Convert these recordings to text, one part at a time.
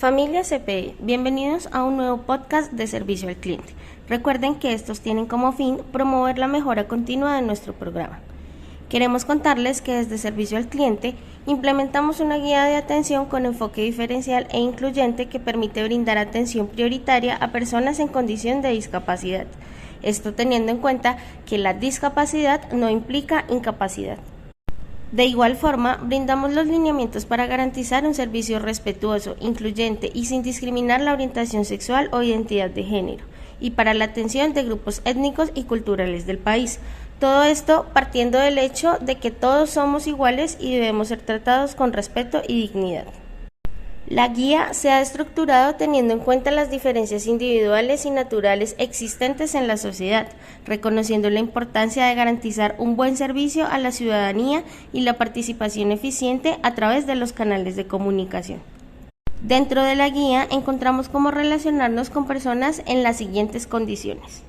Familia CPE, bienvenidos a un nuevo podcast de servicio al cliente. Recuerden que estos tienen como fin promover la mejora continua de nuestro programa. Queremos contarles que desde Servicio al Cliente implementamos una guía de atención con enfoque diferencial e incluyente que permite brindar atención prioritaria a personas en condición de discapacidad. Esto teniendo en cuenta que la discapacidad no implica incapacidad. De igual forma, brindamos los lineamientos para garantizar un servicio respetuoso, incluyente y sin discriminar la orientación sexual o identidad de género, y para la atención de grupos étnicos y culturales del país. Todo esto partiendo del hecho de que todos somos iguales y debemos ser tratados con respeto y dignidad. La guía se ha estructurado teniendo en cuenta las diferencias individuales y naturales existentes en la sociedad, reconociendo la importancia de garantizar un buen servicio a la ciudadanía y la participación eficiente a través de los canales de comunicación. Dentro de la guía encontramos cómo relacionarnos con personas en las siguientes condiciones.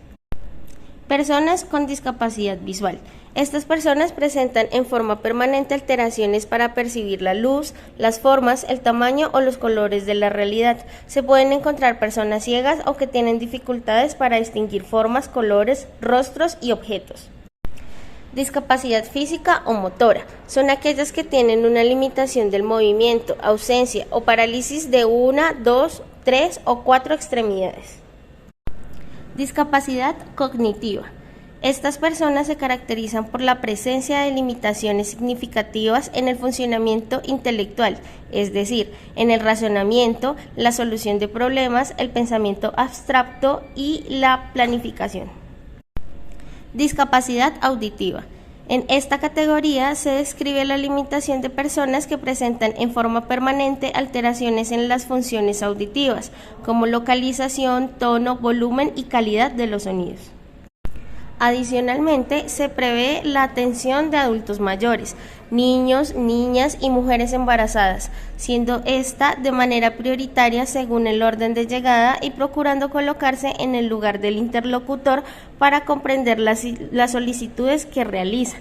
Personas con discapacidad visual. Estas personas presentan en forma permanente alteraciones para percibir la luz, las formas, el tamaño o los colores de la realidad. Se pueden encontrar personas ciegas o que tienen dificultades para distinguir formas, colores, rostros y objetos. Discapacidad física o motora. Son aquellas que tienen una limitación del movimiento, ausencia o parálisis de 1, 2, 3 o 4 extremidades. Discapacidad cognitiva. Estas personas se caracterizan por la presencia de limitaciones significativas en el funcionamiento intelectual, es decir, en el razonamiento, la solución de problemas, el pensamiento abstracto y la planificación. Discapacidad auditiva. En esta categoría se describe la limitación de personas que presentan en forma permanente alteraciones en las funciones auditivas, como localización, tono, volumen y calidad de los sonidos. Adicionalmente, se prevé la atención de adultos mayores, niños, niñas y mujeres embarazadas, siendo esta de manera prioritaria según el orden de llegada y procurando colocarse en el lugar del interlocutor para comprender las solicitudes que realiza.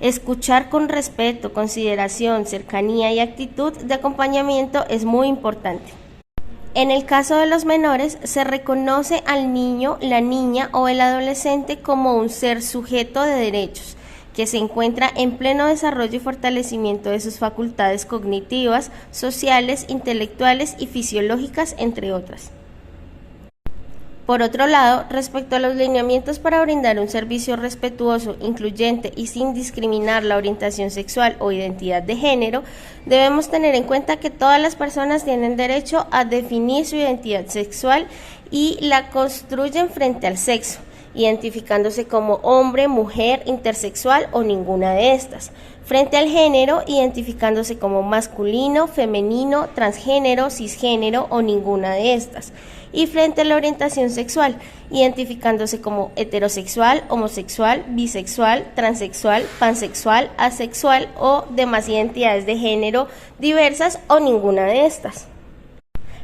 Escuchar con respeto, consideración, cercanía y actitud de acompañamiento es muy importante. En el caso de los menores, se reconoce al niño, la niña o el adolescente como un ser sujeto de derechos, que se encuentra en pleno desarrollo y fortalecimiento de sus facultades cognitivas, sociales, intelectuales y fisiológicas, entre otras. Por otro lado, respecto a los lineamientos para brindar un servicio respetuoso, incluyente y sin discriminar la orientación sexual o identidad de género, debemos tener en cuenta que todas las personas tienen derecho a definir su identidad sexual y la construyen frente al sexo, identificándose como hombre, mujer, intersexual o ninguna de estas. Frente al género, identificándose como masculino, femenino, transgénero, cisgénero o ninguna de estas. Y frente a la orientación sexual, identificándose como heterosexual, homosexual, bisexual, transexual, pansexual, asexual o demás identidades de género diversas o ninguna de estas.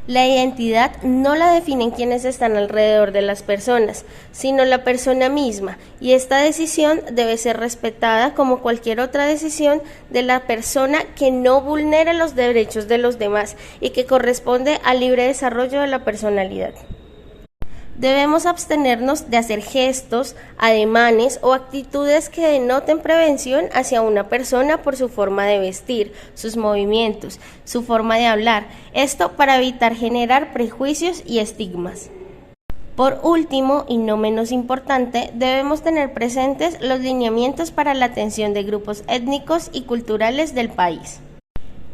La identidad no la definen quienes están alrededor de las personas, sino la persona misma, y esta decisión debe ser respetada como cualquier otra decisión de la persona que no vulnere los derechos de los demás y que corresponde al libre desarrollo de la personalidad. Debemos abstenernos de hacer gestos, ademanes o actitudes que denoten prevención hacia una persona por su forma de vestir, sus movimientos, su forma de hablar, esto para evitar generar prejuicios y estigmas. Por último, y no menos importante, debemos tener presentes los lineamientos para la atención de grupos étnicos y culturales del país.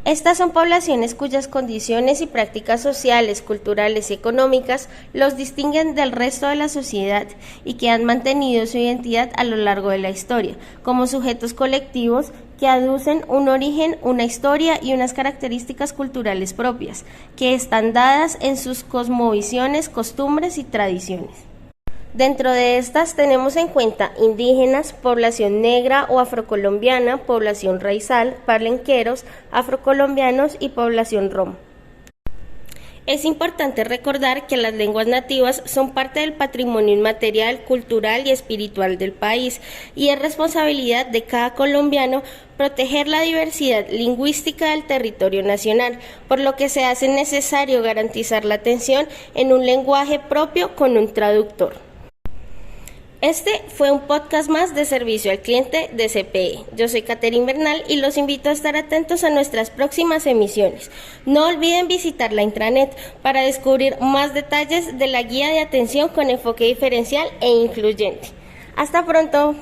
Estas son poblaciones cuyas condiciones y prácticas sociales, culturales y económicas los distinguen del resto de la sociedad y que han mantenido su identidad a lo largo de la historia, como sujetos colectivos que aducen un origen, una historia y unas características culturales propias, que están dadas en sus cosmovisiones, costumbres y tradiciones. Dentro de estas tenemos en cuenta indígenas, población negra o afrocolombiana, población raizal, palenqueros, afrocolombianos y población rom. Es importante recordar que las lenguas nativas son parte del patrimonio inmaterial, cultural y espiritual del país, y es responsabilidad de cada colombiano proteger la diversidad lingüística del territorio nacional, por lo que se hace necesario garantizar la atención en un lenguaje propio con un traductor. Este fue un podcast más de servicio al cliente de CPE. Yo soy Caterine Bernal y los invito a estar atentos a nuestras próximas emisiones. No olviden visitar la intranet para descubrir más detalles de la guía de atención con enfoque diferencial e incluyente. Hasta pronto.